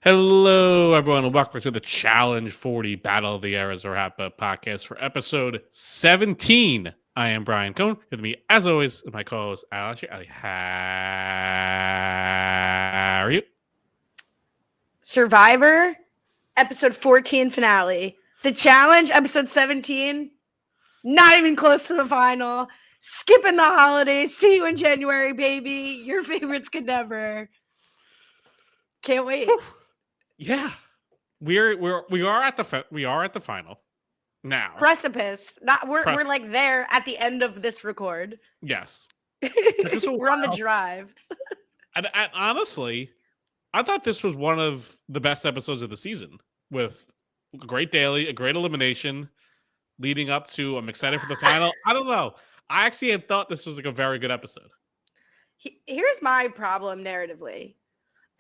Hello, everyone, and welcome to the Challenge 40 Battle of the Eras RHAP podcast for episode 17. I am Brian Cohen. With me, as always, my co-host, Ali Lasher. Ali, how are you? Survivor, episode 14 finale. The Challenge, episode 17, not even close to the final. Skipping the holidays. See you in January, baby. Your favorites could never. Can't wait. Whew. Yeah, we are at the final now. Precipice. We're like there at the end of this record. Yes, We're on the drive. and honestly, I thought this was one of the best episodes of the season, with a great daily, a great elimination, leading up to. I'm excited for the final. I don't know. I actually had thought this was like a very good episode. Here's my problem narratively.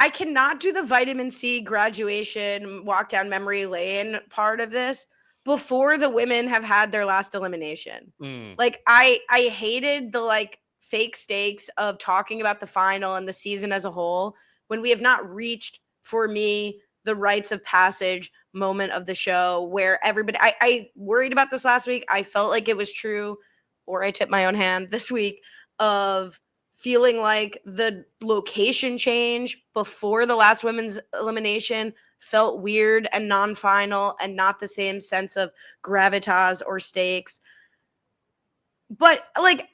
I cannot do the vitamin C graduation, walk down memory lane part of this before the women have had their last elimination. Like I hated the fake stakes of talking about the final and the season as a whole when we have not reached, for me, the rites of passage moment of the show where everybody, I worried about this last week. I felt like it was true, or I tipped my own hand this week, of feeling like the location change before the last women's elimination felt weird and non-final and not the same sense of gravitas or stakes. But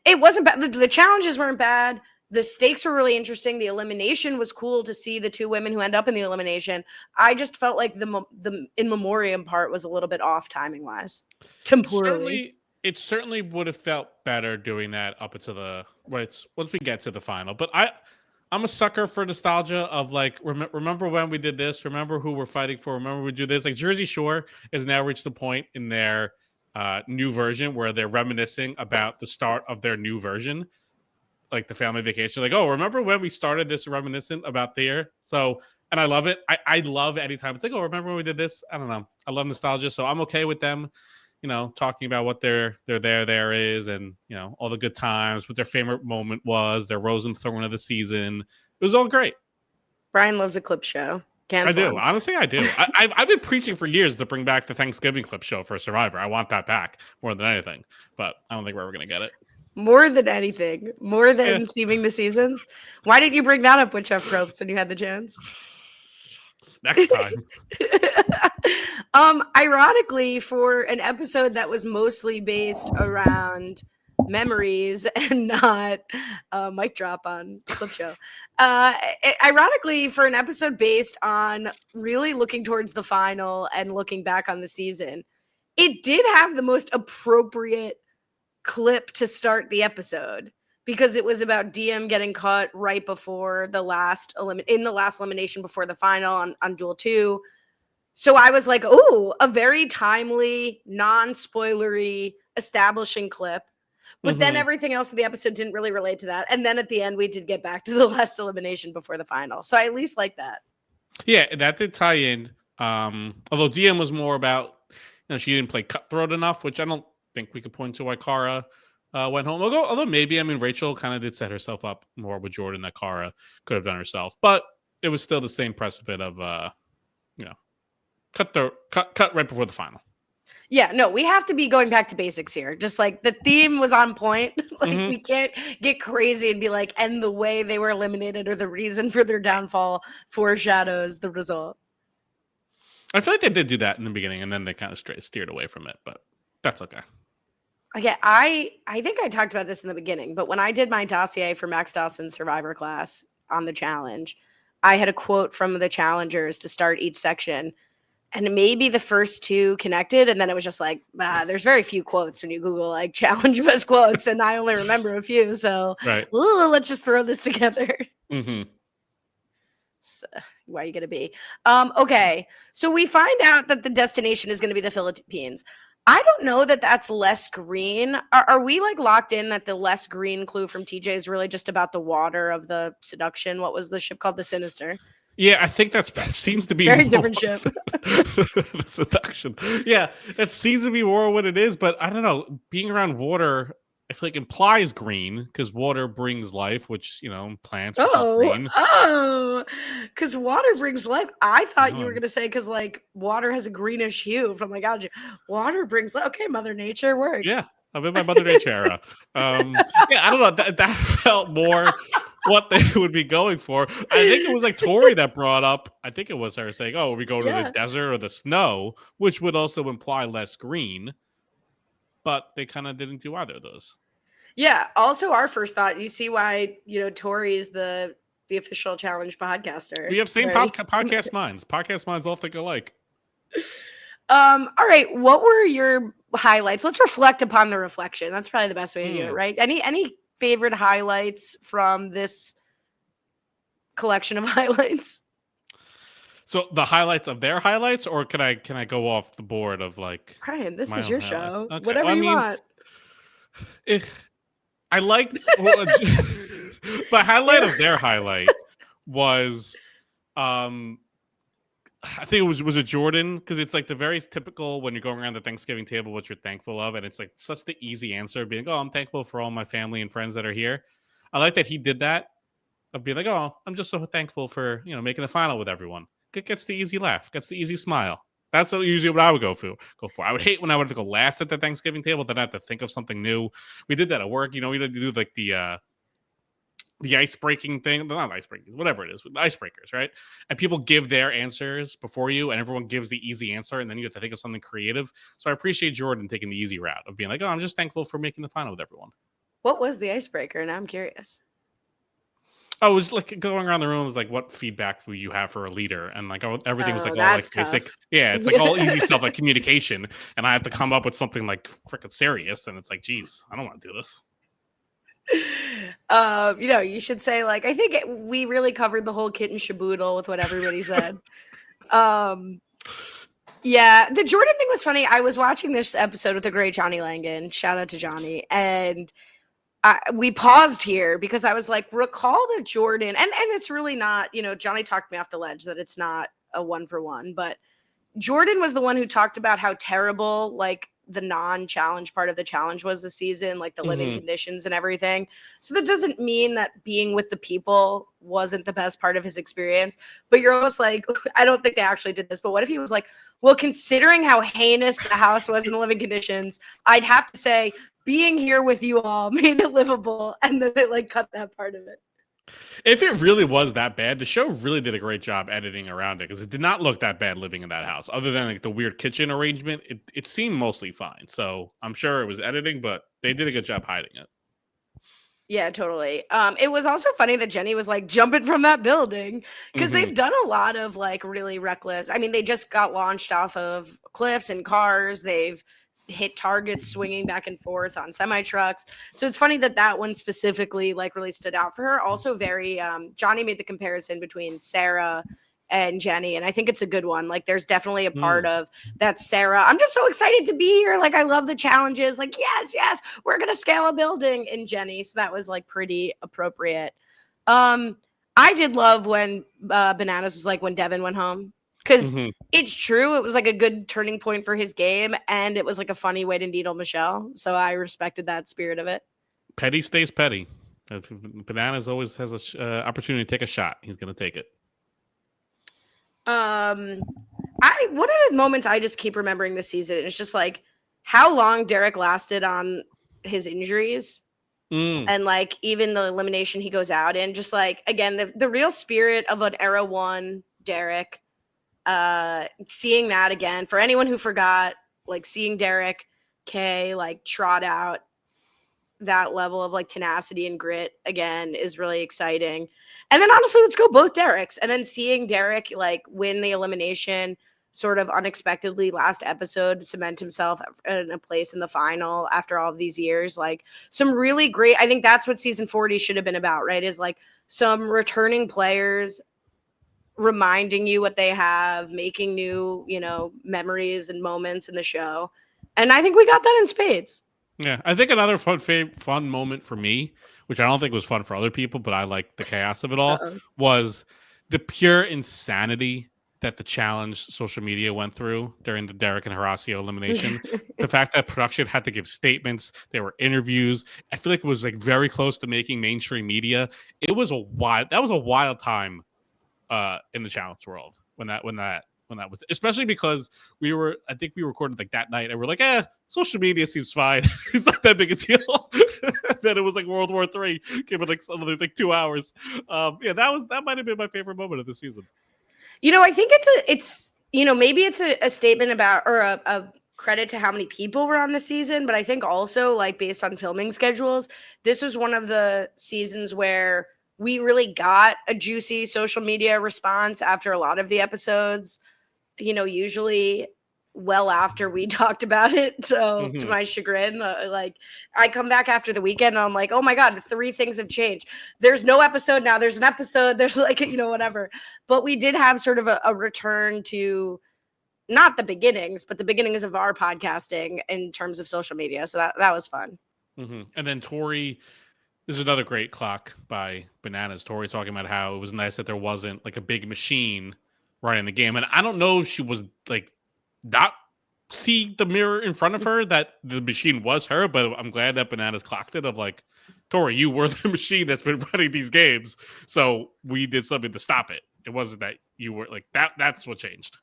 it wasn't bad. The challenges weren't bad. The stakes were really interesting. The elimination was cool to see the two women who end up in the elimination. I just felt like the in memoriam part was a little bit off timing wise, temporally. It certainly would have felt better doing that up until once we get to the final. But I'm a sucker for nostalgia of remember when we did this? Remember who we're fighting for? Remember we do this? Like Jersey Shore has now reached the point in their new version where they're reminiscing about the start of their new version, like the family vacation. Like, oh, remember when we started this reminiscent about there? So, and I love it. I love anytime it's like, oh, remember when we did this? I don't know. I love nostalgia, so I'm okay with them. Talking about what their there is, and all the good times, what their favorite moment was, their rose and thorn of the season. It was all great. Brian loves a clip show. I do. Honestly, I do. I've been preaching for years to bring back the Thanksgiving clip show for Survivor. I want that back more than anything, but I don't think we're ever going to get it. More than anything, more than theming the seasons. Why didn't you bring that up with Jeff Probst when you had the chance? Next time. Ironically, for an episode that was mostly based around memories and not mic drop on clip show. Ironically, for an episode based on really looking towards the final and looking back on the season, it did have the most appropriate clip to start the episode, because it was about DM getting cut right before the last elimination before the final on Duel 2. So I was like, oh, a very timely, non-spoilery, establishing clip. But then everything else in the episode didn't really relate to that. And then at the end, we did get back to the last elimination before the final. So I at least like that. Yeah, that did tie in. Although DM was more about, she didn't play cutthroat enough, which I don't think we could point to why Cara went home. Although maybe, Rachel kind of did set herself up more with Jordan that Cara could have done herself. But it was still the same precedent of, cut right before the final. Yeah, no, we have to be going back to basics here. Just like the theme was on point. We can't get crazy and be like, and the way they were eliminated or the reason for their downfall foreshadows the result. I feel like they did do that in the beginning, and then they kind of steered away from it, but that's okay. Yeah, I think I talked about this in the beginning, but when I did my dossier for Max Dawson's Survivor class on the challenge, I had a quote from the challengers to start each section. And maybe the first two connected, and then it was just like, there's very few quotes when you Google challenge best quotes, and I only remember a few. So right. Let's just throw this together. So, why are you going to be? Okay, so we find out that the destination is going to be the Philippines. I don't know that that's less green. Are we locked in that the less green clue from TJ is really just about the water of the seduction? What was the ship called? The Sinister. Yeah, I think that seems to be very different ship. The seduction. Yeah, it seems to be more what it is, but I don't know. Being around water, feel like implies green because water brings life, which plants, which is green. Because water brings life. I thought you were No. gonna say because like water has a greenish hue from like algae. Water brings life. Okay, Mother Nature work. Yeah, I'm in my Mother Nature era. Yeah, I don't know. That felt more what they would be going for. I think it was like Tori that brought up. I think it was her saying, "Oh, we go to the Yeah. desert or the snow," which would also imply less green. But they kind of didn't do either of those. Yeah. Also, our first thought. You see why Tori is the official challenge podcaster. We have same Right? podcast minds. Podcast minds all think alike. All right. What were your highlights? Let's reflect upon the reflection. That's probably the best way to do it, right? Any favorite highlights from this collection of highlights? So the highlights of their highlights, or can I go off the board of like Brian, this my is own your highlights? show. Okay, Whatever well, I you mean, want. I liked the highlight of their highlight was I think it was a Jordan because it's like the very typical when you're going around the Thanksgiving table what you're thankful of, and it's like such the easy answer being, "Oh, I'm thankful for all my family and friends that are here." I like that he did that of being like, "Oh, I'm just so thankful for making the final with everyone." It gets the easy laugh, gets the easy smile. That's usually what I would go for. I would hate when I would have to go last at the Thanksgiving table. Then I have to think of something new. We did that at work. We had to do like the ice breaking thing, not ice breaking, whatever it is, with icebreakers, right? And people give their answers before you, and everyone gives the easy answer, and then you have to think of something creative. So I appreciate Jordan taking the easy route of being like, "Oh, I'm just thankful for making the final with everyone." What was the icebreaker? Now I'm curious. I was like going around the room was like, what feedback will you have for a leader? And like everything was like all like That's basic. tough. Yeah, it's like all easy stuff like communication. And I had to come up with something like freaking serious. And it's like, geez, I don't want to do this. You should say like, I think we really covered the whole kitten shaboodle with what everybody said. Yeah, the Jordan thing was funny. I was watching this episode with the great Johnny Langan. Shout out to Johnny. And we paused here because I was like, recall that Jordan, and it's really not, Johnny talked me off the ledge that it's not a 1-for-1, but Jordan was the one who talked about how terrible like the non-challenge part of the challenge was this season, like the living conditions and everything. So that doesn't mean that being with the people wasn't the best part of his experience, but you're almost like, I don't think they actually did this, but what if he was like, well, considering how heinous the house was in the living conditions, I'd have to say being here with you all made it livable, and then they like cut that part of it. If it really was that bad, the show really did a great job editing around it because it did not look that bad living in that house. Other than like the weird kitchen arrangement, it seemed mostly fine. So I'm sure it was editing, but they did a good job hiding it. Yeah, totally. It was also funny that Jenny was like jumping from that building because they've done a lot of like really reckless. I mean, they just got launched off of cliffs and cars. They've hit targets swinging back and forth on semi trucks. So it's funny that one specifically like really stood out for her. Also very Johnny made the comparison between Sarah and Jenny, and I think it's a good one. Like there's definitely a part of that Sarah, I'm just so excited to be here. Like I love the challenges. Like yes, we're going to scale a building in Jenny. So that was like pretty appropriate. I did love when Bananas was like when Devin went home. Because it's true, it was like a good turning point for his game, and it was like a funny way to needle Michelle. So I respected that spirit of it. Petty stays petty. Bananas always has an opportunity to take a shot. He's going to take it. One of the moments I just keep remembering this season is just like how long Derek lasted on his injuries. And like even the elimination he goes out in, just like again, the real spirit of an era one Derek. Seeing that again for anyone who forgot, like seeing Derek K like trot out that level of like tenacity and grit again is really exciting. And then honestly, let's go both Derek's. And then seeing Derek like win the elimination sort of unexpectedly last episode, cement himself in a place in the final after all of these years, like some really great, I think that's what season 40 should have been about, right? Is like some returning players reminding you what they have, making new, memories and moments in the show. And I think we got that in spades. Yeah, I think another fun moment for me, which I don't think was fun for other people, but I like the chaos of it all, was the pure insanity that the challenge social media went through during the Derek and Horacio elimination. The fact that production had to give statements, there were interviews. I feel like it was like very close to making mainstream media. It was that was a wild time in the challenge world when that was, especially because I think we recorded like that night and we're like, social media seems fine. It's not that big a deal. Then it was like World War III came in like another like 2 hours. That might have been my favorite moment of the season. I think it's maybe it's a statement about, or a credit to how many people were on the season, but I think also, like, based on filming schedules, this was one of the seasons where we really got a juicy social media response after a lot of the episodes, usually well after we talked about it. So to my chagrin, like, I come back after the weekend and I'm like, oh my God, 3 things have changed. There's no episode now. There's an episode. There's like, whatever. But we did have sort of a return to not the beginnings, but the beginnings of our podcasting in terms of social media. So that was fun. And then Tori, this is another great clock by Bananas. Tori talking about how it was nice that there wasn't like a big machine running the game. And I don't know if she was like not see the mirror in front of her that the machine was her, but I'm glad that Bananas clocked it of like, Tori, you were the machine that's been running these games. So we did something to stop it. It wasn't that you were like that. That's what changed.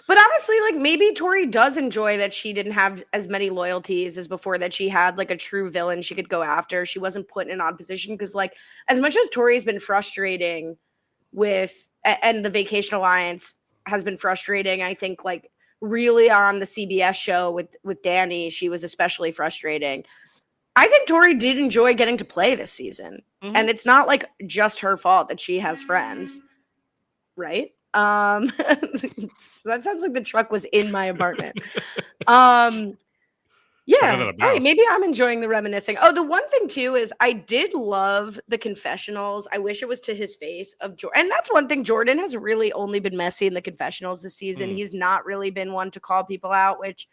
But honestly, like, maybe Tori does enjoy that she didn't have as many loyalties as before, that she had like a true villain she could go after. She wasn't put in an odd position, because like, as much as Tori's been frustrating with, and the Vacation Alliance has been frustrating, I think, like, really on the CBS show with Danny, she was especially frustrating. I think Tori did enjoy getting to play this season. And it's not like just her fault that she has friends, right? So that sounds like the truck was in my apartment. Yeah. All right, maybe I'm enjoying the reminiscing. Oh, the one thing too is I did love the confessionals. I wish it was to his face of Jordan. And that's one thing. Jordan has really only been messy in the confessionals this season. He's not really been one to call people out, which,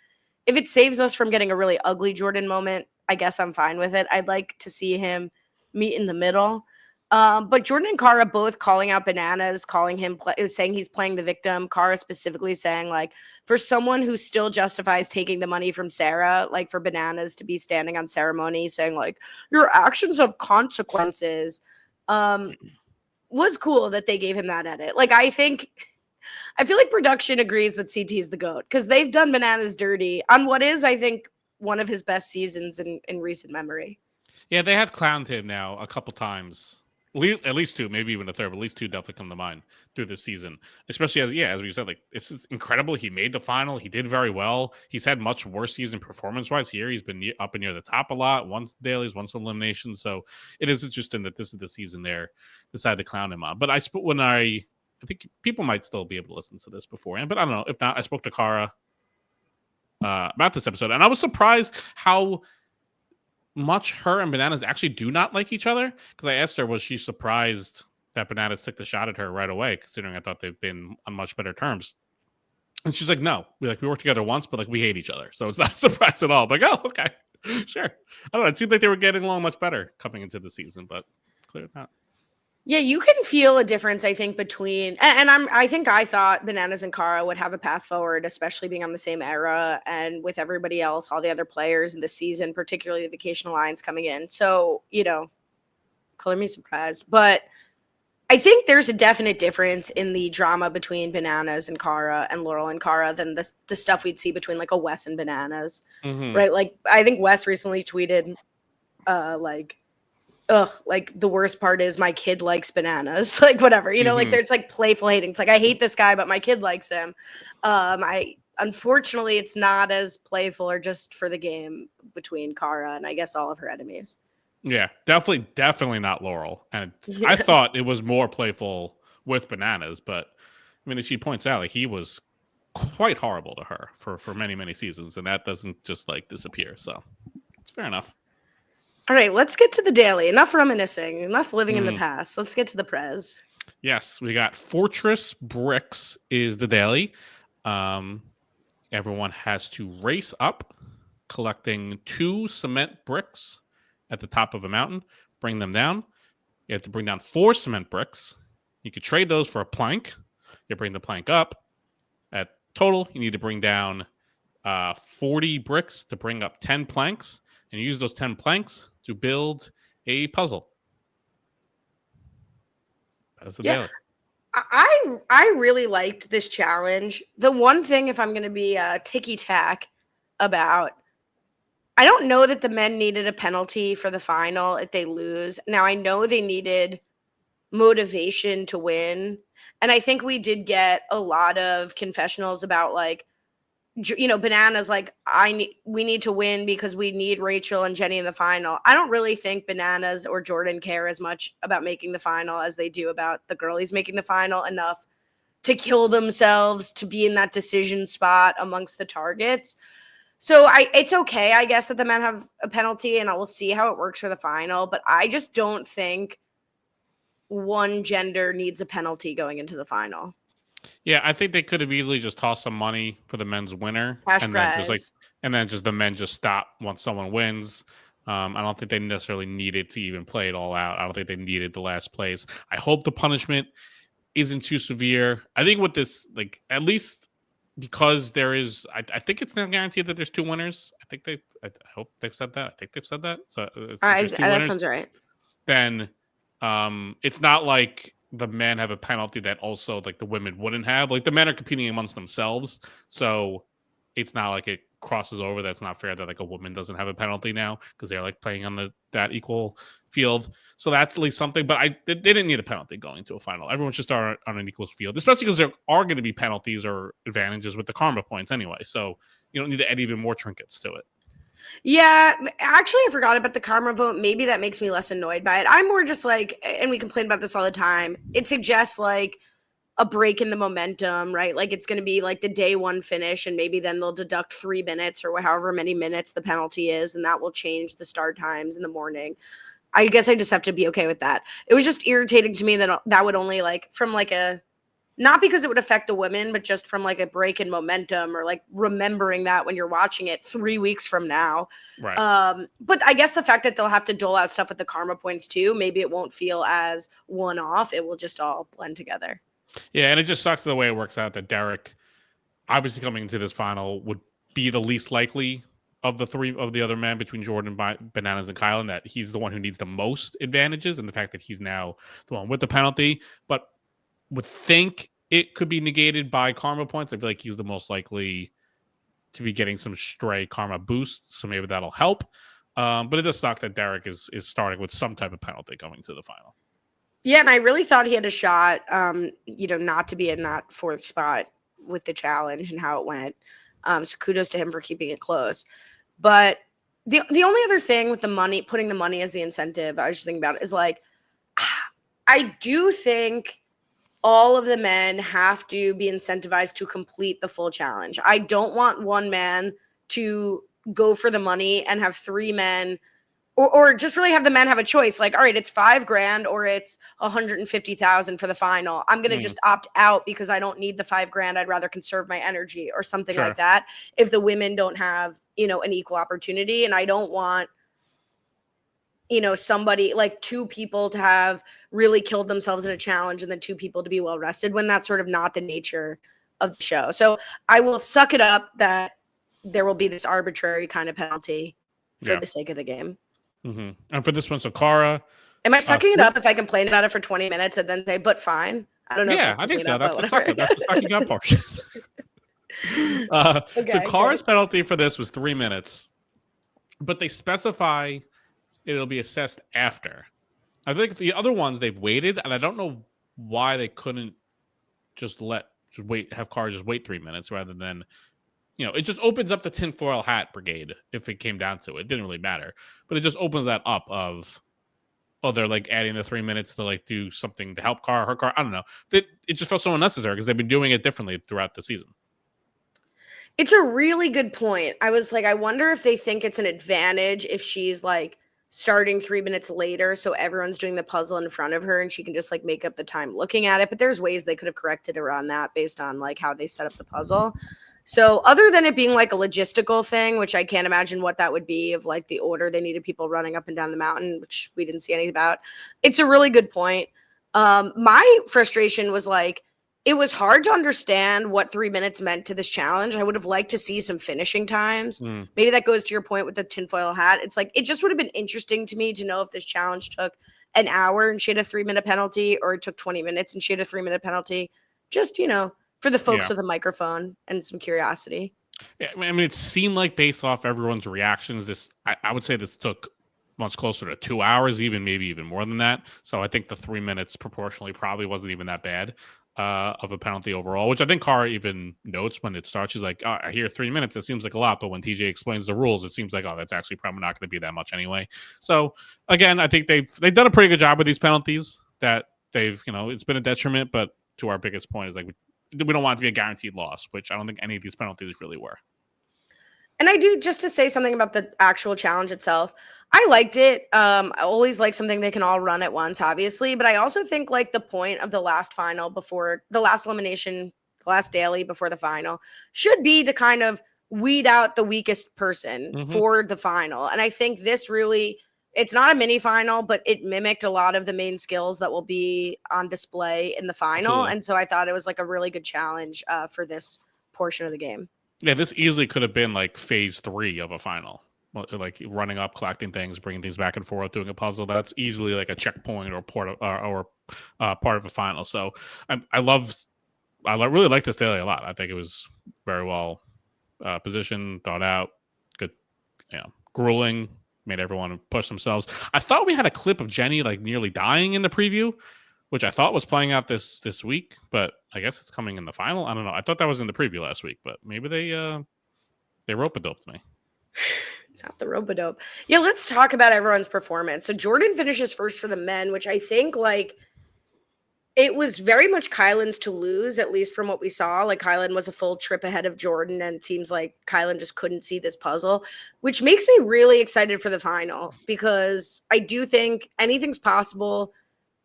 if it saves us from getting a really ugly Jordan moment, I guess I'm fine with it. I'd like to see him meet in the middle. But Jordan and Kara both calling out Bananas, calling him, saying he's playing the victim. Kara specifically saying, like, for someone who still justifies taking the money from Sarah, like, for Bananas to be standing on ceremony saying, like, your actions have consequences, was cool that they gave him that edit. Like, I feel like production agrees that CT is the GOAT, because they've done Bananas dirty on what is, I think, one of his best seasons in recent memory. Yeah, they have clowned him now a couple times. At least 2, maybe even a third, but at least 2 definitely come to mind through this season. Especially as we said, like, it's incredible. He made the final. He did very well. He's had much worse season performance-wise here. He's been up and near the top a lot, once dailies, once elimination. So it is interesting that this is the season they're decided to clown him on. But I think people might still be able to listen to this beforehand, but I don't know. If not, I spoke to Kara about this episode, and I was surprised how much her and Bananas actually do not like each other, because I asked her, was she surprised that Bananas took the shot at her right away, considering I thought they've been on much better terms. And she's like, no, we worked together once, but like, we hate each other, so it's not a surprise at all. I'm like, oh, okay, sure. I don't know, it seemed like they were getting along much better coming into the season, but clearly not. Yeah, you can feel a difference, I think, between, and I thought Bananas and Kara would have a path forward, especially being on the same era and with everybody else, all the other players in the season, particularly the Vacation Alliance coming in. So, color me surprised. But I think there's a definite difference in the drama between Bananas and Kara and Laurel and Kara than the stuff we'd see between like a Wes and Bananas, right? Like, I think Wes recently tweeted, like, the worst part is my kid likes Bananas, like, whatever, like, there's like playful hating. It's like, I hate this guy, but my kid likes him. Unfortunately, it's not as playful or just for the game between Kara and I guess all of her enemies. Yeah, definitely not Laurel. And I thought it was more playful with Bananas, but I mean, as she points out, like, he was quite horrible to her for many, many seasons, and that doesn't just like disappear. So it's fair enough. All right, let's get to the daily. Enough reminiscing, enough living in the past. Let's get to the prez. Yes, we got Fortress Bricks is the daily. Everyone has to race up, collecting 2 cement bricks at the top of a mountain, bring them down. You have to bring down 4 cement bricks. You could trade those for a plank. You bring the plank up. At total, you need to bring down 40 bricks to bring up 10 planks, and you use those 10 planks to build a puzzle. That's the daily. I really liked this challenge. The one thing, if I'm going to be ticky tack about, I don't know that the men needed a penalty for the final if they lose. Now I know they needed motivation to win, and I think we did get a lot of confessionals about like, Bananas like, we need to win because we need Rachel and Jenny in the final. I don't really think Bananas or Jordan care as much about making the final as they do about the girlies making the final enough to kill themselves to be in that decision spot amongst the targets. So it's okay, I guess, that the men have a penalty, and I will see how it works for the final. But I just don't think one gender needs a penalty going into the final. Yeah, I think they could have easily just tossed some money for the men's winner, Cash and then prize. just the men just stop once someone wins. I don't think they necessarily needed to even play it all out. I don't think they needed the last place. I hope the punishment isn't too severe. I think with this, like, at least because there is, I think it's not guaranteed that there's two winners. I hope they've said that. I think they've said that. So if there's two That winners, sounds right. then it's not like the men have a penalty that also like the women wouldn't have. Like the men are competing amongst themselves, so it's not like it crosses over. That's not fair that like a woman doesn't have a penalty now because they're like playing on that equal field. So that's at least something. But they didn't need a penalty going to a final. Everyone should start on an equal field, especially because there are going to be penalties or advantages with the karma points anyway. So you don't need to add even more trinkets to it. Yeah, actually, I forgot about the karma vote. Maybe that makes me less annoyed by it. I'm more just like, and we complain about this all the time, it suggests like a break in the momentum, right? Like it's going to be like the day one finish, and maybe then they'll deduct 3 minutes or however many minutes the penalty is, and that will change the start times in the morning. I guess I just have to be okay with that. It was just irritating to me that that would only like from like a, not because it would affect the women, but just from like a break in momentum or like remembering that when you're watching it 3 weeks from now. Right. But I guess the fact that they'll have to dole out stuff with the karma points too, maybe it won't feel as one off. It will just all blend together. Yeah, and it just sucks the way it works out that Derek, obviously coming into this final, would be the least likely of the three of the other men between Jordan, Bananas, and Kyle, and that he's the one who needs the most advantages, and the fact that he's now the one with the penalty. But would think it could be negated by karma points. I feel like he's the most likely to be getting some stray karma boosts, so maybe that'll help. But it does suck that Derek is starting with some type of penalty going to the final. Yeah, and I really thought he had a shot, not to be in that 4th spot with the challenge and how it went. So kudos to him for keeping it close. But the only other thing with the money, putting the money as the incentive, I was just thinking about it, is like, I do think all of the men have to be incentivized to complete the full challenge. I don't want one man to go for the money and have 3 men, or just really have the men have a choice. Like, all right, it's $5,000 or it's 150,000 for the final. I'm going to just opt out because I don't need the $5,000. I'd rather conserve my energy or something like that. If the women don't have, an equal opportunity, and I don't want, somebody like 2 people to have really killed themselves in a challenge and then 2 people to be well rested, when that's sort of not the nature of the show. So I will suck it up that there will be this arbitrary kind of penalty for the sake of the game. Mm-hmm. And for this one, so Cara. Am I sucking it up if I complain about it for 20 minutes and then say, but fine? I don't know. Yeah, I think so. That's the suck up. That's the sucking up portion. So Cara's penalty for this was 3 minutes, but they specify it'll be assessed after. I think the other ones they've waited, and I don't know why they couldn't just have Cara just wait 3 minutes rather than, it just opens up the tinfoil hat brigade if it came down to it. It didn't really matter, but it just opens that up of, they're like adding the 3 minutes to like do something to help her car. I don't know. It just felt so unnecessary because they've been doing it differently throughout the season. It's a really good point. I was like, I wonder if they think it's an advantage if she's like starting 3 minutes later, so everyone's doing the puzzle in front of her and she can just like make up the time looking at it. But there's ways they could have corrected around that based on like how they set up the puzzle. So other than it being like a logistical thing, which I can't imagine what that would be, of like the order they needed people running up and down the mountain, which we didn't see anything about, it's a really good point. My frustration was like, it was hard to understand what 3 minutes meant to this challenge. I would have liked to see some finishing times. Mm, Maybe that goes to your point with the tinfoil hat. It's like, it just would have been interesting to me to know if this challenge took an hour and she had a 3-minute penalty, or it took 20 minutes and she had a 3-minute penalty. Just, for the folks yeah. with a microphone and some curiosity. Yeah, I mean, it seemed like based off everyone's reactions, I would say this took much closer to 2 hours, maybe even more than that. So I think the 3 minutes proportionally probably wasn't even that bad of a penalty overall, which I think Cara even notes when it starts. She's like, oh, I hear 3 minutes. It seems like a lot. But when TJ explains the rules, it seems like, oh, that's actually probably not going to be that much anyway. So again, I think they've done a pretty good job with these penalties that they've, it's been a detriment. But to our biggest point is like, we don't want it to be a guaranteed loss, which I don't think any of these penalties really were. And I do, just to say something about the actual challenge itself, I liked it. I always like something they can all run at once, obviously. But I also think like the point of the last final before the last elimination, the last daily before the final, should be to kind of weed out the weakest person for the final. And I think this really, it's not a mini final, but it mimicked a lot of the main skills that will be on display in the final. Absolutely. And so I thought it was like a really good challenge for this portion of the game. Yeah, this easily could have been like phase 3 of a final, like running up, collecting things, bringing things back and forth, doing a puzzle. That's easily like a checkpoint or part of a final. So I really like this daily a lot. I think it was very well positioned, thought out, good, grueling, made everyone push themselves. I thought we had a clip of Jenny like nearly dying in the preview, which I thought was playing out this week, but I guess it's coming in the final. I don't know. I thought that was in the preview last week, but maybe they rope-a-doped me. Not the rope-a-dope. Yeah, let's talk about everyone's performance. So Jordan finishes first for the men, which I think like it was very much Kylan's to lose, at least from what we saw. Like Kylan was a full trip ahead of Jordan, and it seems like Kylan just couldn't see this puzzle, which makes me really excited for the final because I do think anything's possible.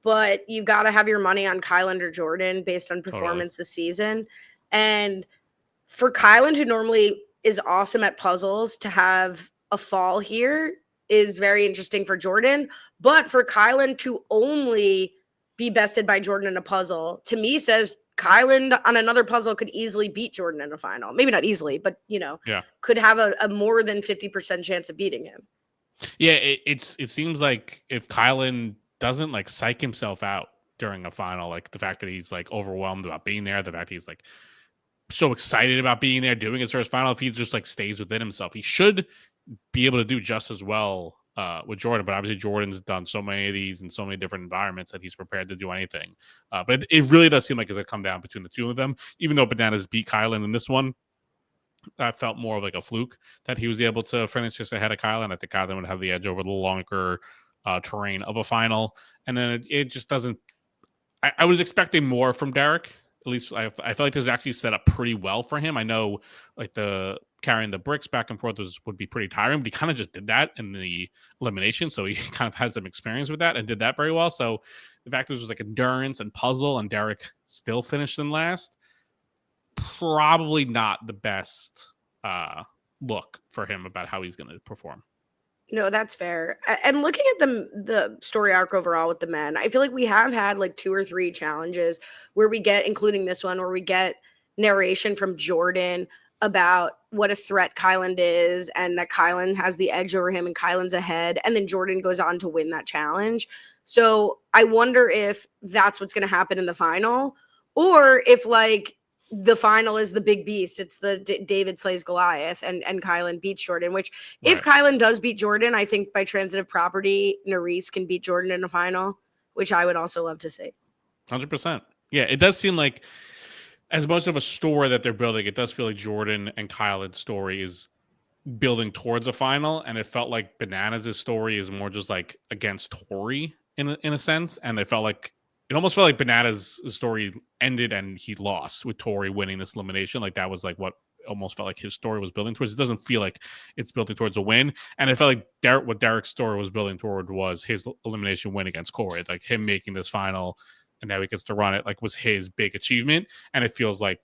But you got to have your money on Kylan or Jordan based on performance this season. And for Kylan, who normally is awesome at puzzles, to have a fall here is very interesting for Jordan. But for Kylan to only be bested by Jordan in a puzzle, to me says Kylan on another puzzle could easily beat Jordan in a final. Maybe not easily, but, could have a more than 50% chance of beating him. Yeah, it seems like if Kylan doesn't like psych himself out during a final, like the fact that he's like overwhelmed about being there, the fact that he's like so excited about being there, doing his first final, if he just like stays within himself, he should be able to do just as well with Jordan. But obviously Jordan's done so many of these in so many different environments that he's prepared to do anything. But it really does seem like it's going to come down between the two of them, even though Bananas beat Kylan in this one. That felt more of like a fluke that he was able to finish just ahead of Kylan. I think Kylan would have the edge over the longer terrain of a final. And then it just doesn't. I was expecting more from Derek. At least I feel like this is actually set up pretty well for him. I know like the carrying the bricks back and forth would be pretty tiring, but he kind of just did that in the elimination. So he kind of has some experience with that and did that very well. So the fact that it was like endurance and puzzle and Derek still finished in last, probably not the best look for him about how he's going to perform. No, that's fair. And looking at the story arc overall with the men, I feel like we have had like 2 or 3 challenges where we get, including this one, where we get narration from Jordan about what a threat Kylan is and that Kylan has the edge over him and Kylan's ahead. And then Jordan goes on to win that challenge. So I wonder if that's what's going to happen in the final, or if like the final is the big beast. It's the David slays Goliath and Kylan beats Jordan, which if Kylan does beat Jordan, I think by transitive property, Nerys can beat Jordan in a final, which I would also love to see. 100%. Yeah, it does seem like as much of a story that they're building, it does feel like Jordan and Kylan's story is building towards a final. And it felt like Bananas' story is more just like against Tori in a sense. And it almost felt like Bananas' story ended and he lost with Tori winning this elimination. Like that was like what almost felt like his story was building towards. It doesn't feel like it's building towards a win. And it felt like what Derek's story was building toward was his elimination win against Corey. Like him making this final and now he gets to run it like was his big achievement. And it feels like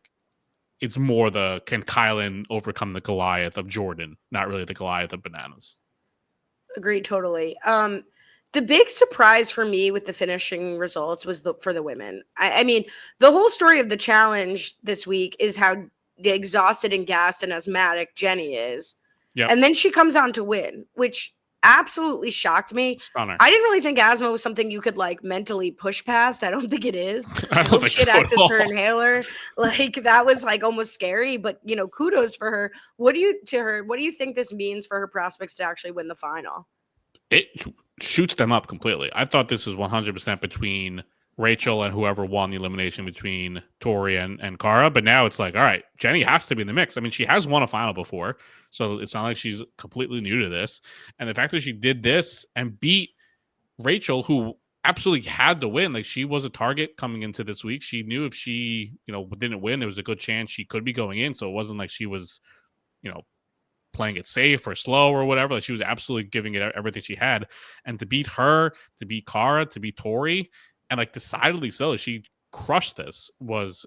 it's more can Kylan overcome the Goliath of Jordan, not really the Goliath of Bananas. Agreed, totally. The big surprise for me with the finishing results was for the women. I mean, the whole story of the challenge this week is how exhausted and gassed and asthmatic Jenny is. Yep. And then she comes on to win, which absolutely shocked me. Stunner. I didn't really think asthma was something you could like mentally push past. I don't think it is. I don't Hope think she had so at access to her all. inhaler. Like that was like almost scary, but you know, kudos for her. What do you think this means for her prospects to actually win the final? It shoots them up completely. I thought this was 100% between Rachel and whoever won the elimination between Tori and Cara. But now it's like, all right, Jenny has to be in the mix. I mean, she has won a final before, so it's not like she's completely new to this. And the fact that she did this and beat Rachel, who absolutely had to win, like she was a target coming into this week. She knew if she, didn't win, there was a good chance she could be going in. So it wasn't like she was, playing it safe or slow or whatever. Like she was absolutely giving it everything she had. And to beat her, to beat Cara, to beat Tori, and like decidedly so, she crushed this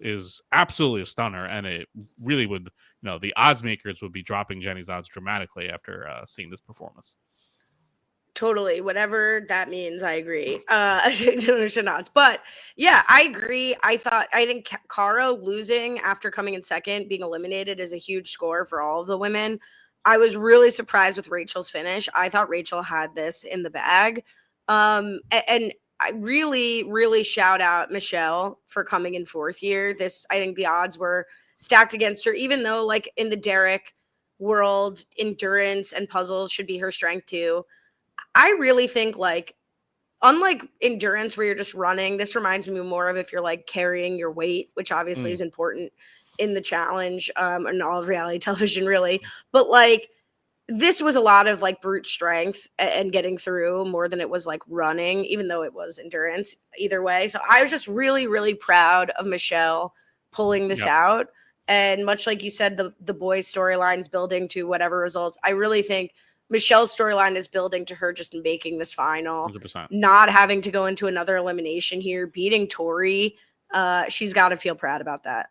is absolutely a stunner. And it really would, the odds makers would be dropping Jenny's odds dramatically after seeing this performance. Totally. Whatever that means, I agree. But yeah, I agree. I think Cara losing after coming in second, being eliminated is a huge score for all of the women. I was really surprised with Rachel's finish. I thought Rachel had this in the bag. And I really, really shout out Michelle for coming in fourth here. I think the odds were stacked against her, even though like in the Derek world, endurance and puzzles should be her strength too. I really think like unlike endurance where you're just running, this reminds me more of if you're like carrying your weight, which obviously is important in the challenge and all of reality television really. But like this was a lot of like brute strength and getting through more than it was like running, even though it was endurance either way. So I was just really, really proud of Michelle pulling this out. And much like you said, the boys' storylines building to whatever results, I really think Michelle's storyline is building to her just making this final, 100%. Not having to go into another elimination here, beating Tori. She's got to feel proud about that.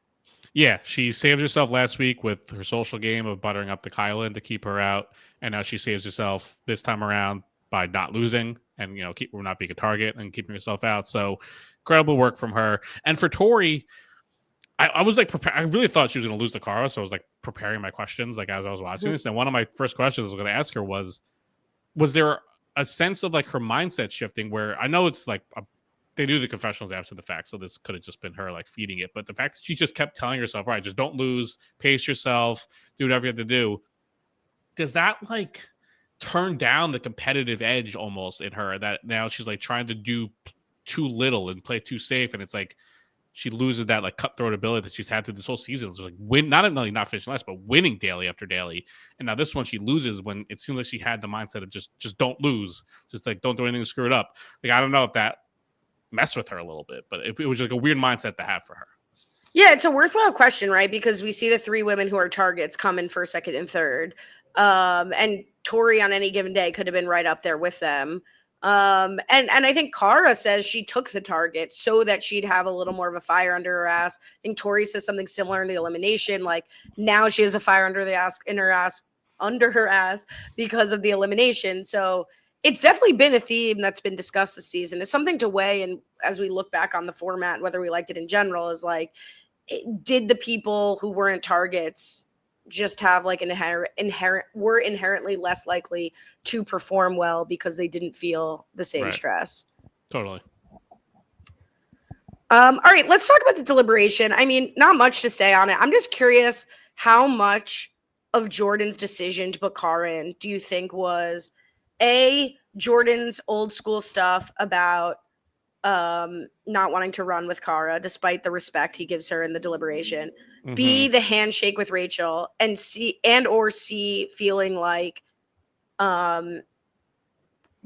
Yeah, she saved herself last week with her social game of buttering up the Kylan to keep her out, and now she saves herself this time around by not losing and keep not being a target and keeping herself out. So incredible work from her. And for Tori, I was like I really thought she was going to lose to Cara, so I was like preparing my questions like as I was watching this. And one of my first questions I was going to ask her was there a sense of like her mindset shifting? Where I know it's like they do the confessionals after the fact, so this could have just been her like feeding it. But the fact that she just kept telling herself, "All right, just don't lose, pace yourself, do whatever you have to do," does that like turn down the competitive edge almost in her? That now she's like trying to do too little and play too safe, and it's like she loses that like cutthroat ability that she's had through this whole season. It's like not finishing last, but winning daily after daily. And now this one she loses when it seems like she had the mindset of just don't lose, just like don't do anything to screw it up. Like I don't know if that messed with her a little bit, but if it was like a weird mindset to have for her. Yeah, it's a worthwhile question, right? Because we see the three women who are targets come in first, second, and third. And Tori on any given day could have been right up there with them. And I think Cara says she took the target so that she'd have a little more of a fire under her ass. I think Tori says something similar in the elimination, like now she has a fire under her ass because of the elimination. So it's definitely been a theme that's been discussed this season. It's something to weigh, and as we look back on the format, whether we liked it in general, is like, did the people who weren't targets just have like were inherently less likely to perform well because they didn't feel the same stress? Totally. All right, let's talk about the deliberation. I mean, not much to say on it. I'm just curious how much of Jordan's decision to put Cara in do you think was Jordan's old school stuff about not wanting to run with Cara despite the respect he gives her in the deliberation, B, the handshake with Rachel, and C feeling like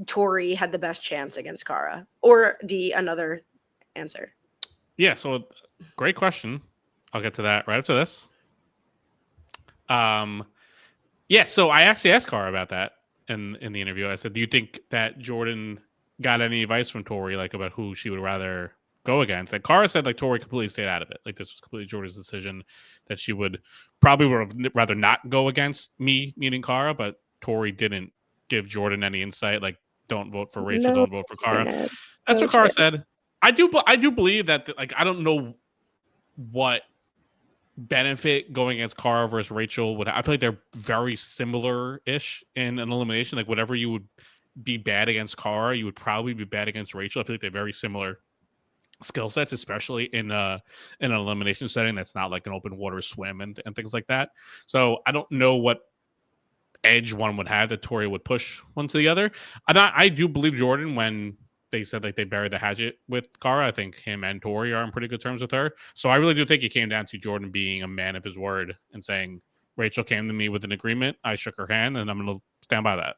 Tori had the best chance against Cara, or D, another answer? Yeah, so great question. I'll get to that right after this. Yeah, so I actually asked Cara about that in the interview. I said, do you think that Jordan got any advice from Tori, like about who she would rather go against? And Cara said like Tori completely stayed out of it. Like this was completely Jordan's decision, that she would have rather not go against me, meaning Cara, but Tori didn't give Jordan any insight. Like don't vote for Rachel, No don't vote for Cara. chance. That's No what Cara chance. said. I do believe that, like, I don't know what benefit going against Cara versus Rachel would. I feel like they're very similar-ish in an elimination. Like, whatever you would be bad against Cara, you would probably be bad against Rachel. I feel like they're very similar skill sets, especially in an elimination setting that's not like an open water swim and things like that. So I don't know what edge one would have that Tori would push one to the other. And I do believe Jordan when they said like they buried the hatchet with Cara. I think him and Tori are on pretty good terms with her. So I really do think it came down to Jordan being a man of his word and saying Rachel came to me with an agreement. I shook her hand, and I'm going to stand by that.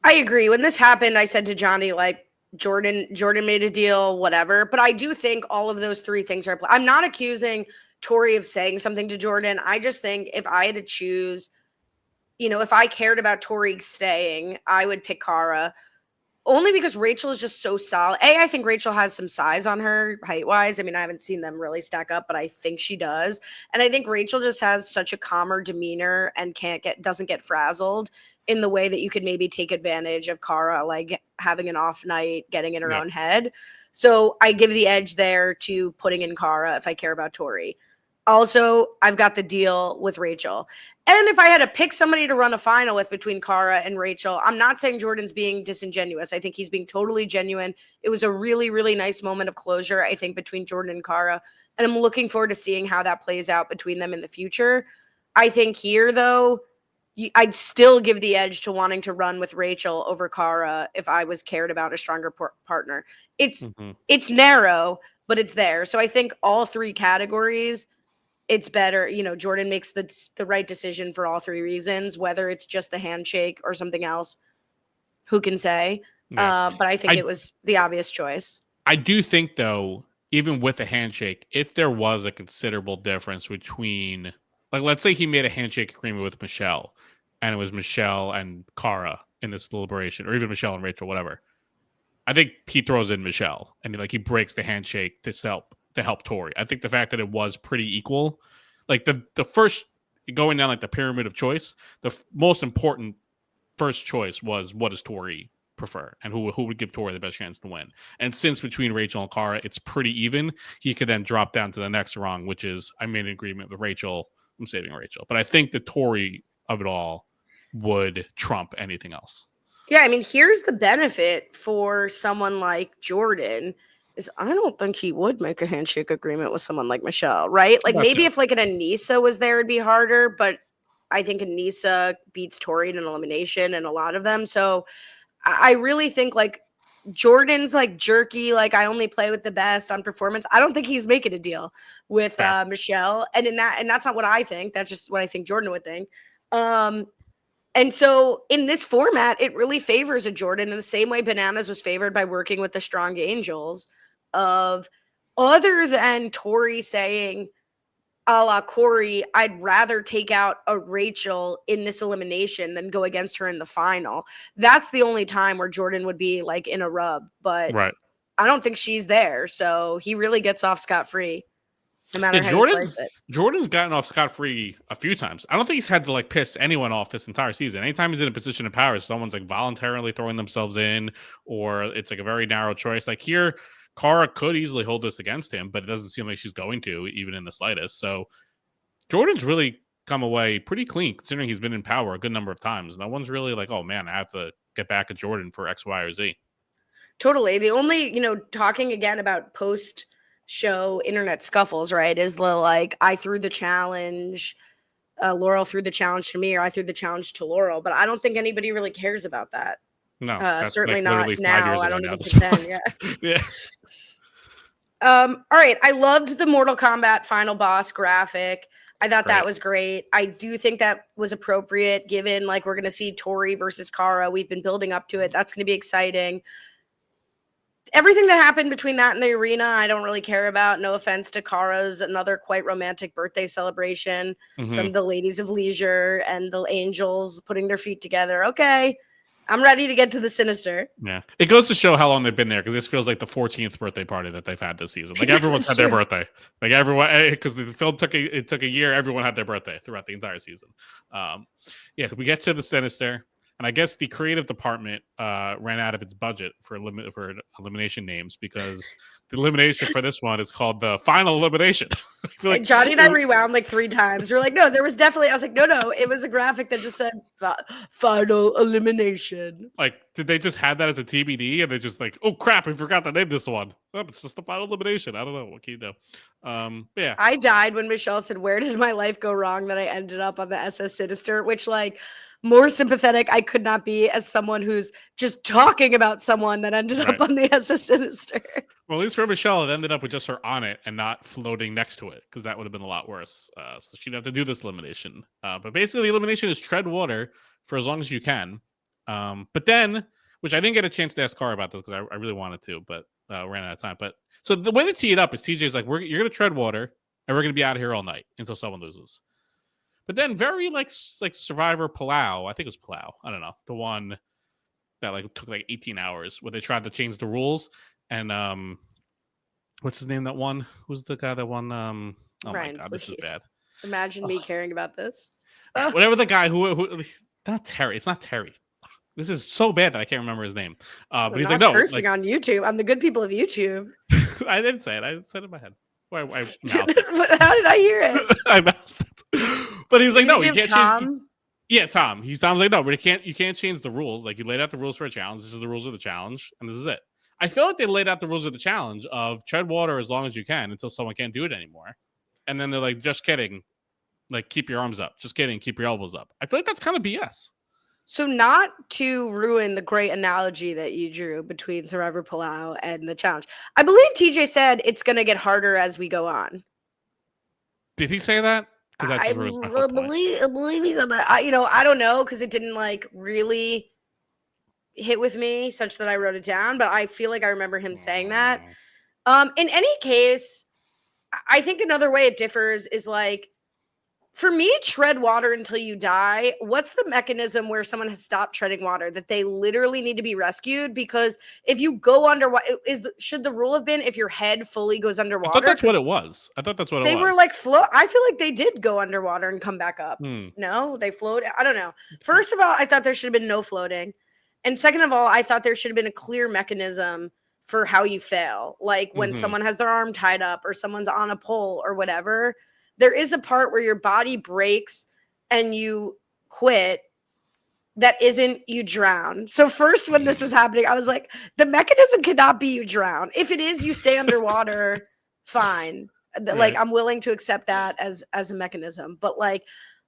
I agree. When this happened, I said to Johnny, like, Jordan made a deal, whatever. But I do think all of those three things are. I'm not accusing Tori of saying something to Jordan. I just think if I had to choose, if I cared about Tori staying, I would pick Cara. Only because Rachel is just so solid. I think Rachel has some size on her height-wise. I mean, I haven't seen them really stack up, but I think she does. And I think Rachel just has such a calmer demeanor and doesn't get frazzled in the way that you could maybe take advantage of Cara, like having an off night, getting in her own head. So I give the edge there to putting in Cara if I care about Tori. Also, I've got the deal with Rachel. And if I had to pick somebody to run a final with between Cara and Rachel, I'm not saying Jordan's being disingenuous. I think he's being totally genuine. It was a really, really nice moment of closure, I think, between Jordan and Cara. And I'm looking forward to seeing how that plays out between them in the future. I think here, though, I'd still give the edge to wanting to run with Rachel over Cara if I was cared about a stronger partner. It's narrow, but it's there. So I think all three categories, it's better. Jordan makes the right decision for all three reasons, whether it's just the handshake or something else. Who can say? Yeah. But I think it was the obvious choice. I do think, though, even with the handshake, if there was a considerable difference between, like, let's say he made a handshake agreement with Michelle, and it was Michelle and Cara in this deliberation, or even Michelle and Rachel, whatever. I think he throws in Michelle, and he breaks the handshake to help Tori. I think the fact that it was pretty equal, like the first going down like the pyramid of choice, the most important first choice was what does Tori prefer and who would give Tori the best chance to win. And since between Rachel and Cara it's pretty even, he could then drop down to the next rung, which is I made an agreement with Rachel. I'm saving Rachel, but I think the Tori of it all would trump anything else. Yeah, I mean, here's the benefit for someone like Jordan is I don't think he would make a handshake agreement with someone like Michelle, right? Like maybe if like an Anissa was there, it'd be harder, but I think Anissa beats Tori in an elimination and a lot of them. So I really think like Jordan's like jerky, like I only play with the best on performance. I don't think he's making a deal with Michelle. And that's not what I think. That's just what I think Jordan would think. And so in this format, it really favors a Jordan in the same way Bananas was favored by working with the Strong Angels of other than Tori saying, a la Corey, I'd rather take out a Rachel in this elimination than go against her in the final. That's the only time where Jordan would be like in a rub, but I don't think she's there. So he really gets off scot-free. No matter how you slice it. Jordan's gotten off scot-free a few times. I don't think he's had to like piss anyone off this entire season. Anytime he's in a position of power, someone's like voluntarily throwing themselves in, or it's like a very narrow choice. Like here, Cara could easily hold this against him, but it doesn't seem like she's going to, even in the slightest. So Jordan's really come away pretty clean, considering he's been in power a good number of times. No one's really like, oh man, I have to get back at Jordan for X, Y, or Z. Totally. The only, talking again about post-show internet scuffles, right, is the like, I threw the challenge, Laurel threw the challenge to me, or I threw the challenge to Laurel, but I don't think anybody really cares about that. No, certainly like not now. I don't even think then. Yeah. Yeah. All right. I loved the Mortal Kombat final boss graphic. I thought that was great. I do think that was appropriate given like we're going to see Tori versus Cara. We've been building up to it. That's going to be exciting. Everything that happened between that and the arena, I don't really care about. No offense to Cara's another quite romantic birthday celebration from the Ladies of Leisure and the Angels putting their feet together. Okay. I'm ready to get to the Sinister. Yeah. It goes to show how long they've been there because this feels like the 14th birthday party that they've had this season. Like everyone's had their birthday. Like everyone, because the film took a year, everyone had their birthday throughout the entire season. Yeah, we get to the Sinister. And I guess the creative department ran out of its budget for elimination names because the elimination for this one is called the final elimination. I feel like Johnny and I rewound like 3 times. We're like, no, there was definitely. I was like, no, it was a graphic that just said final elimination. Like, did they just have that as a TBD and they just like, oh crap, we forgot to name this one. Oh, it's just the final elimination. I don't know. What can you do? But yeah. I died when Michelle said, "Where did my life go wrong that I ended up on the SS Sinister?" Which, like, more sympathetic I could not be as someone who's just talking about someone that ended up on the SS Sinister. Well, at least for Michelle, it ended up with just her on it and not floating next to it, because that would have been a lot worse. So she'd have to do this elimination. But basically, the elimination is tread water for as long as you can. But then, which I didn't get a chance to ask Cara about this because I really wanted to, but ran out of time. But so the way to tee it up is TJ's like, you're going to tread water and we're going to be out of here all night until someone loses. But then very like Survivor Palau, I think it was Palau, I don't know, the one that like took like 18 hours where they tried to change the rules. And what's his name that won? Who's the guy that won? Oh Ryan, my God, please. this is bad. Imagine me caring about this. Whatever the guy who not Terry. It's not Terry. This is so bad that I can't remember his name. But he's like, no, cursing on YouTube. I'm the good people of YouTube. I didn't say it. I said it in my head. How did I hear it? I mouthed it. But he was like, no, you can't Tom? change. Yeah, Tom. Tom's like, no, but you can't change the rules. Like, you laid out the rules for a challenge. This is the rules of the challenge, and this is it. I feel like they laid out the rules of the challenge of tread water as long as you can until someone can't do it anymore. And then they're like, just kidding. Like, keep your arms up. Just kidding. Keep your elbows up. I feel like that's kind of BS. So, not to ruin the great analogy that you drew between Survivor Palau and the challenge, I believe TJ said it's going to get harder as we go on. Did he say that? I believe he said that. I don't know because it didn't like really hit with me such that I wrote it down, but I feel like I remember him saying that. In any case, I think another way it differs is like, for me, tread water until you die. What's the mechanism where someone has stopped treading water that they literally need to be rescued? Because if you go underwater, should the rule have been if your head fully goes underwater? I thought that's what it was. They were like float. I feel like they did go underwater and come back up. No, they float. I don't know. First of all, I thought there should have been no floating. And second of all, I thought there should have been a clear mechanism for how you fail. Like when someone has their arm tied up or someone's on a pole or whatever. There is a part where your body breaks and you quit that isn't you drown. So first when this was happening, I was like, the mechanism cannot be you drown. If it is you stay underwater, fine. Like I'm willing to accept that as a mechanism. But like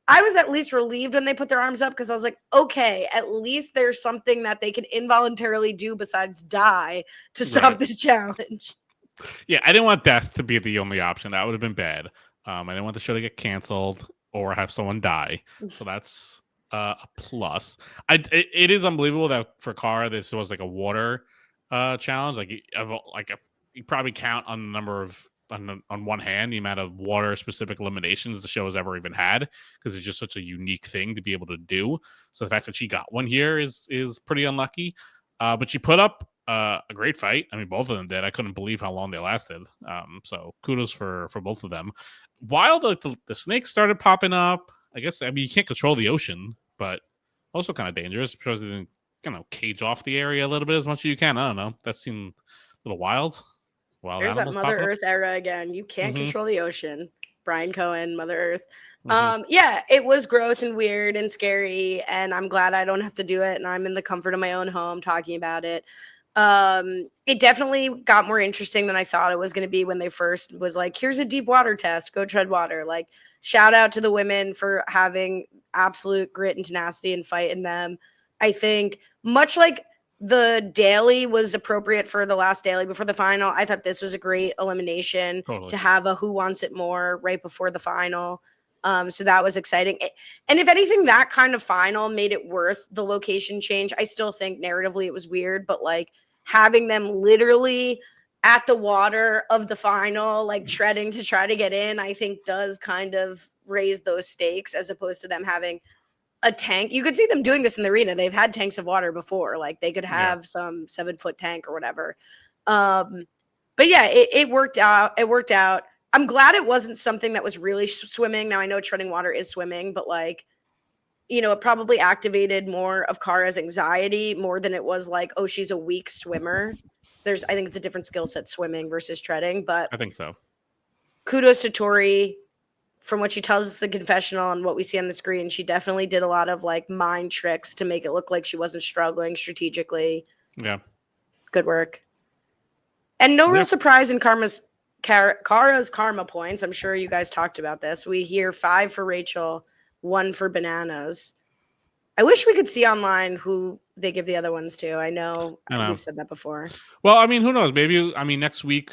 I was at least relieved when they put their arms up because I was like, okay, at least there's something that they can involuntarily do besides die to stop this challenge. Yeah, I didn't want death to be the only option. That would have been bad. I didn't want the show to get canceled or have someone die. So that's a plus. It is unbelievable that for Cara, this was like a water challenge. Like you probably count on the number of on one hand the amount of water specific eliminations the show has ever even had, because it's just such a unique thing to be able to do. So the fact that she got one here is pretty unlucky. But she put up a great fight. I mean, both of them did. I couldn't believe how long they lasted. So kudos for both of them. While the snakes started popping up, I guess, I mean, you can't control the ocean, but also kind of dangerous because they didn't, cage off the area a little bit as much as you can. I don't know. That seemed a little wild. There's that Mother Earth era again. You can't control the ocean. Brian Cohen, Mother Earth. Yeah, it was gross and weird and scary, and I'm glad I don't have to do it, and I'm in the comfort of my own home talking about it. It definitely got more interesting than I thought it was going to be when they first was like, here's a deep water test, go tread water. Like, shout out to the women for having absolute grit and tenacity and fight in them. I think much like the daily was appropriate for the last daily before the final, I thought this was a great elimination to have a who wants it more right before the final. So that was exciting. And if anything, that kind of final made it worth the location change. I still think narratively it was weird, but like having them literally at the water of the final, like treading to try to get in, I think does kind of raise those stakes as opposed to them having a tank. You could see them doing this in the arena. They've had tanks of water before. Like they could have some 7-foot tank or whatever. But yeah, it worked out. It worked out. I'm glad it wasn't something that was really swimming. Now I know treading water is swimming, but like it probably activated more of Kara's anxiety more than it was like, oh, she's a weak swimmer. So I think it's a different skill set, swimming versus treading. But I think so. kudos to Tori. From what she tells us the confessional and what we see on the screen, she definitely did a lot of like mind tricks to make it look like she wasn't struggling strategically. Yeah. Good work. And no real surprise in Kara's karma points. I'm sure you guys talked about this. We hear 5 for Rachel, 1 for Bananas. I wish we could see online who they give the other ones to. I know. We've said that before. Well, I mean, who knows? Maybe, next week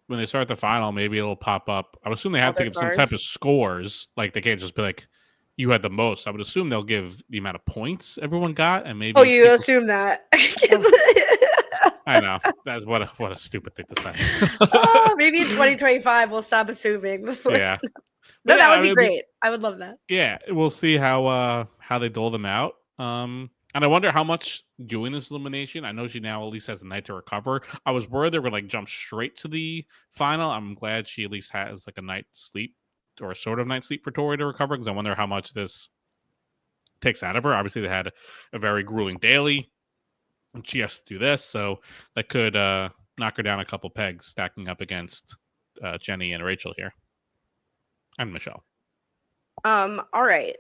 when they start the final, maybe it'll pop up. I would assume they have to give some type of scores. Like, they can't just be like, you had the most. I would assume they'll give the amount of points everyone got, and maybe. Oh, you assume that? I know. That's what a stupid thing to say. Maybe in 2025 we'll stop assuming. Yeah. No, that would be great. I would love that. Yeah, we'll see how they dole them out. And I wonder how much doing this elimination. I know she now at least has a night to recover. I was worried they were like jump straight to the final. I'm glad she at least has like a night's sleep or a sort of night's sleep for Tori to recover, because I wonder how much this takes out of her. Obviously, they had a very grueling daily, and she has to do this, so that could knock her down a couple pegs, stacking up against Jenny and Rachel here, and Michelle. All right.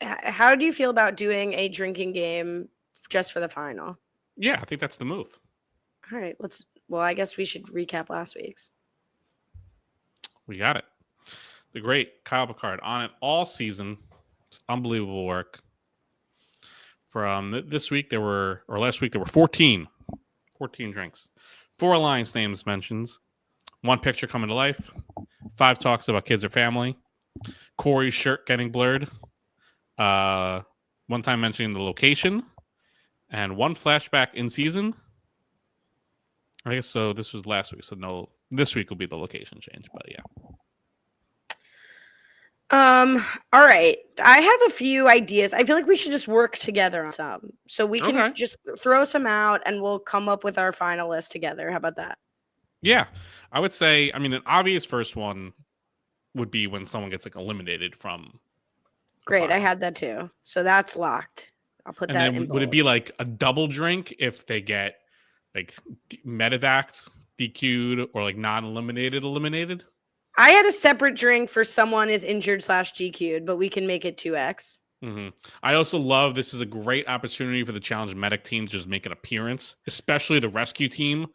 How do you feel about doing a drinking game just for the final? Yeah, I think that's the move. All right. I guess we should recap last week's. We got it. The great Kyle Picard on it all season. It's unbelievable work. From last week, there were 14 drinks. 4 alliance names mentions. 1 picture coming to life. 5 talks about kids or family. Corey's shirt getting blurred. 1 time mentioning the location. And 1 flashback in season. I guess so. This was last week, so no. This week will be the location change, but yeah. All right. I have a few ideas. I feel like we should just work together on some. So we can just throw some out and we'll come up with our final list together. How about that? Yeah. I would say, an obvious first one would be when someone gets like eliminated from. Great. I had that too. So that's locked. I'll put that in. Would it be like a double drink if they get like medevac, DQ'd, or like eliminated? I had a separate drink for someone is injured / GQ'd, but we can make it 2x. Mm-hmm. I also love this is a great opportunity for the challenge medic team to just make an appearance, especially the rescue team.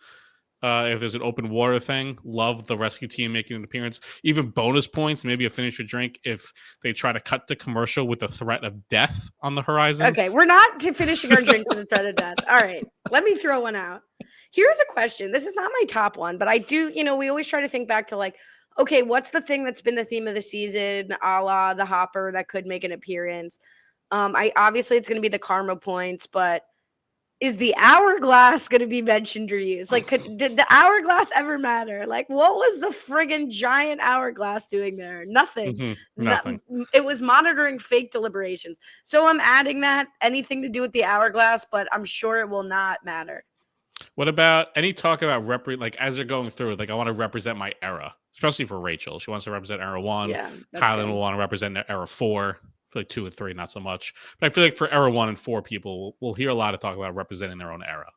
If there's an open water thing, love the rescue team making an appearance. Even bonus points, maybe a finish your drink if they try to cut the commercial with the threat of death on the horizon. Okay, we're not finishing our drinks with the threat of death. All right, let me throw one out. Here's a question. This is not my top one, but I do, we always try to think back to like, okay, what's the thing that's been the theme of the season, a la the Hopper that could make an appearance? Obviously it's going to be the karma points, but is the hourglass going to be mentioned or used? Like, did the hourglass ever matter? Like, what was the friggin' giant hourglass doing there? Nothing. Mm-hmm. Nothing. It was monitoring fake deliberations. So I'm adding that, anything to do with the hourglass, but I'm sure it will not matter. What about any talk about like as they're going through, like I want to represent my era, especially for Rachel. She wants to represent era 1. Yeah, Kylan will want to represent era 4. I feel like 2 and 3, not so much. But I feel like for era 1 and 4 people, we'll hear a lot of talk about representing their own era.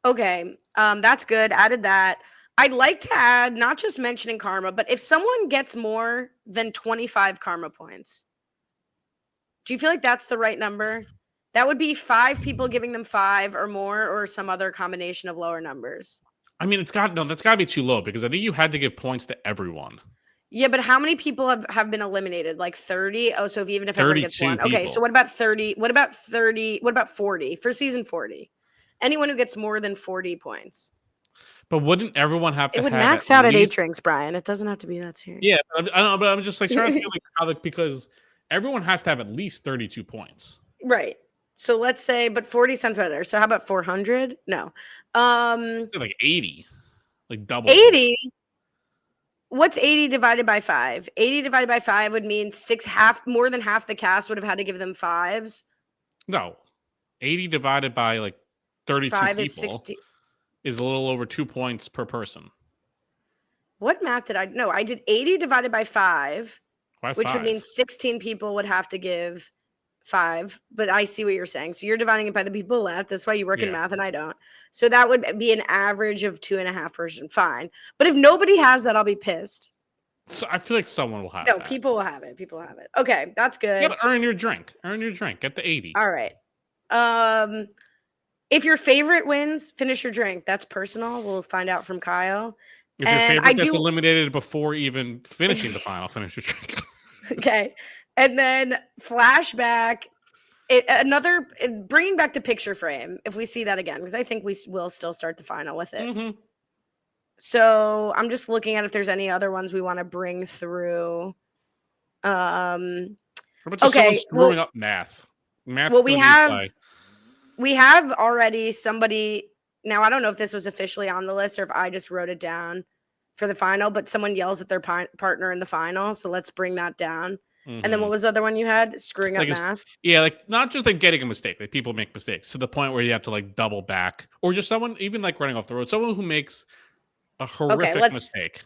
Okay, that's good. Added that. I'd like to add, not just mentioning karma, but if someone gets more than 25 karma points, do you feel like that's the right number? That would be 5 people giving them 5 or more, or some other combination of lower numbers. That's got to be too low because I think you had to give points to everyone. Yeah, but how many people have been eliminated? Like 30? Oh, so even if everyone gets 1. People. Okay, so what about 30? What about 30? What about 40 for season 40? Anyone who gets more than 40 points. But wouldn't everyone have to? It would max out at 8 drinks, Brian. It doesn't have to be that serious. Yeah, I don't know, but I'm just like trying to feel like because everyone has to have at least 32 points. Right. So let's say, but 40 sounds better. So how about 400? No. Like 80. Like double. 80. What's 80 divided by 5? 80 divided by 5 would mean more than half the cast would have had to give them 5s. No. 80 divided by like 32 5 people is 60. Is a little over 2 points per person. What math did I? No, I did 80 divided by 5. Why which would 5? mean 16 people would have to give 5. But I see what you're saying. So you're dividing it by the people left. That's why you work in Yeah. math and I don't. So that would be an average of 2.5 person. Fine. But if nobody has that, I'll be pissed. So I feel like someone will have No, that. people will have it. People will have it. Okay, that's You good. gotta earn your drink. Earn your drink. Get the 80. All right. If your favorite wins, finish your drink. That's personal. We'll find out from Kyle. If your And favorite gets eliminated before even finishing the final, finish your drink. Okay. And then flashback. Bringing back the picture frame, if we see that again, because I think we will still start the final with it. Mm-hmm. So I'm just looking at if there's any other ones we want to bring through. How about just someone screwing up math? Well, we have already somebody. Now, I don't know if this was officially on the list or if I just wrote it down for the final, but someone yells at their partner in the final. So let's bring that down. Mm-hmm. And then what was the other one you had? Screwing up math? Yeah, like not just like getting a mistake. Like people make mistakes to the point where you have to like double back, or just someone even like running off the road. Someone who makes a horrific mistake.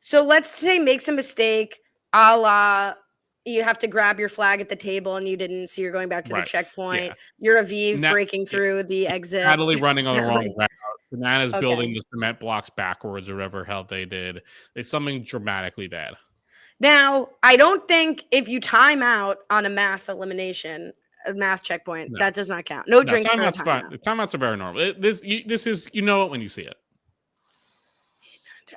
So let's say makes a mistake, a la you have to grab your flag at the table and you didn't, so you're going back to the checkpoint. Yeah. You're Aviv breaking through the exit. Natalie running on the wrong route. Banana's building the cement blocks backwards or whatever hell they did. It's something dramatically bad. Now, I don't think if you time out on a math elimination, a math checkpoint, that does not count. No drinks for a timeout. Timeouts are very normal. This is, you know it when you see it.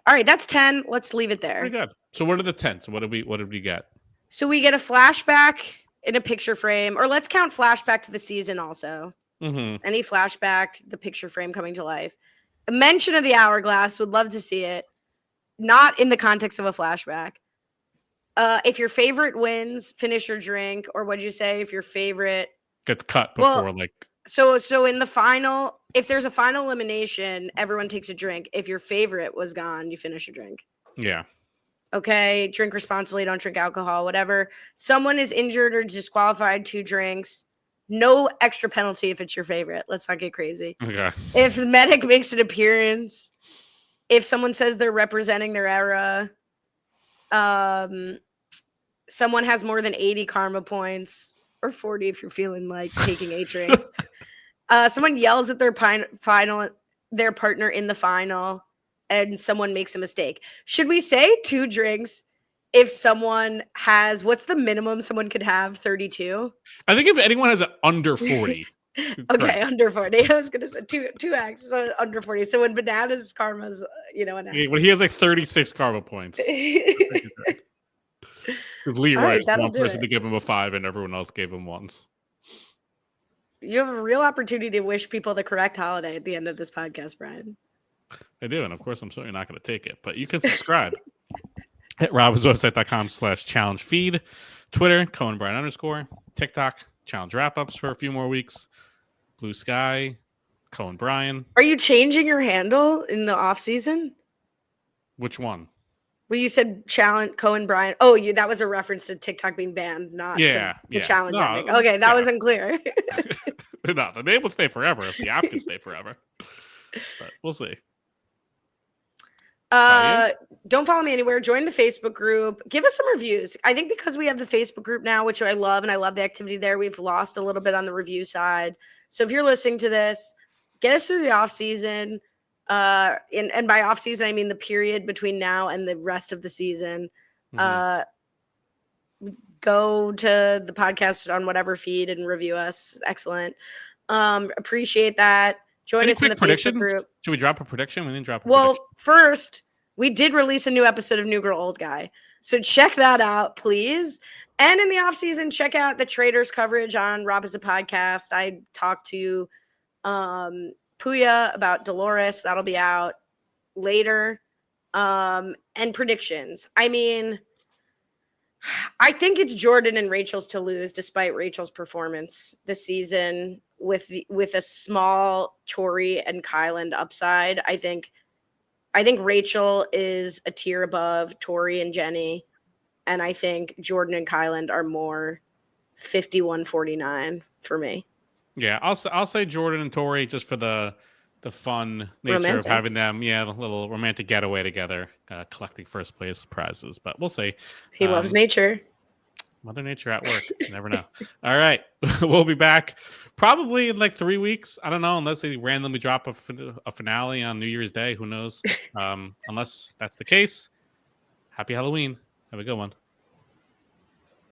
All right, that's 10. Let's leave it there. Pretty good. So what are the 10s? What did we get? So we get a flashback in a picture frame, or let's count flashback to the season also. Mm-hmm. Any flashback, the picture frame coming to life. A mention of the hourglass, would love to see it. Not in the context of a flashback. If your favorite wins, finish your drink, or what'd you say? If your favorite gets cut before, So in the final, if there's a final elimination, everyone takes a drink. If your favorite was gone, you finish your drink. Yeah. Okay. Drink responsibly. Don't drink alcohol. Whatever. Someone is injured or disqualified, 2 drinks. No extra penalty if it's your favorite. Let's not get crazy. Okay. If the medic makes an appearance, if someone says they're representing their era. Someone has more than 80 karma points, or 40 if you're feeling like taking 8 drinks. Someone yells at their partner in the final, and someone makes a mistake. Should we say 2 drinks if someone has, what's the minimum someone could have? 32? I think if anyone has an under 40. Okay, under 40. I was going to say 2x, so under 40. So when Banana's karma's, when he has like 36 karma points. Because Leroy is one person to give him a 5 and everyone else gave him 1s. You have a real opportunity to wish people the correct holiday at the end of this podcast, Brian. I do, and of course I'm certainly not going to take it, but you can subscribe at robbinswebsite.com/challenge feed, Twitter, Cohen Brian _, TikTok, challenge wrap-ups for a few more weeks, Blue Sky, Cohen Brian. Are you changing your handle in the off season? Which one? Well, you said challenge Cohen Brian. Oh, that was a reference to TikTok being banned, not to the challenge ending. Okay, that was unclear. No, the name will stay forever if the app can stay forever. But we'll see. Don't follow me anywhere. Join the Facebook group. Give us some reviews. I think because we have the Facebook group now, which I love, and I love the activity there, we've lost a little bit on the review side. So if you're listening to this, get us through the off season. And by off season, I mean the period between now and the rest of the season. Go to the podcast on whatever feed and review us. Excellent. Appreciate that. Join us in the Facebook group. Should we drop a prediction? We didn't drop a prediction. Well, first, we did release a new episode of New Girl, Old Guy. So check that out, please. And in the off season, check out the Traders coverage on Rob is a Podcast. I talked to Puya about Dolores. That'll be out later. And predictions. I mean, I think it's Jordan and Rachel's to lose, despite Rachel's performance this season with a small Tori and Kyland upside. I think Rachel is a tier above Tori and Jenny, and I think Jordan and Kyland are more 51-49 for me. Yeah, I'll say Jordan and Tori just for the fun nature of having them. Yeah, a little romantic getaway together, collecting first place prizes. But we'll see. He loves nature. Mother Nature at work. You never know. All right. We'll be back probably in like 3 weeks. I don't know, unless they randomly drop a finale on New Year's Day. Who knows? Unless that's the case. Happy Halloween. Have a good one.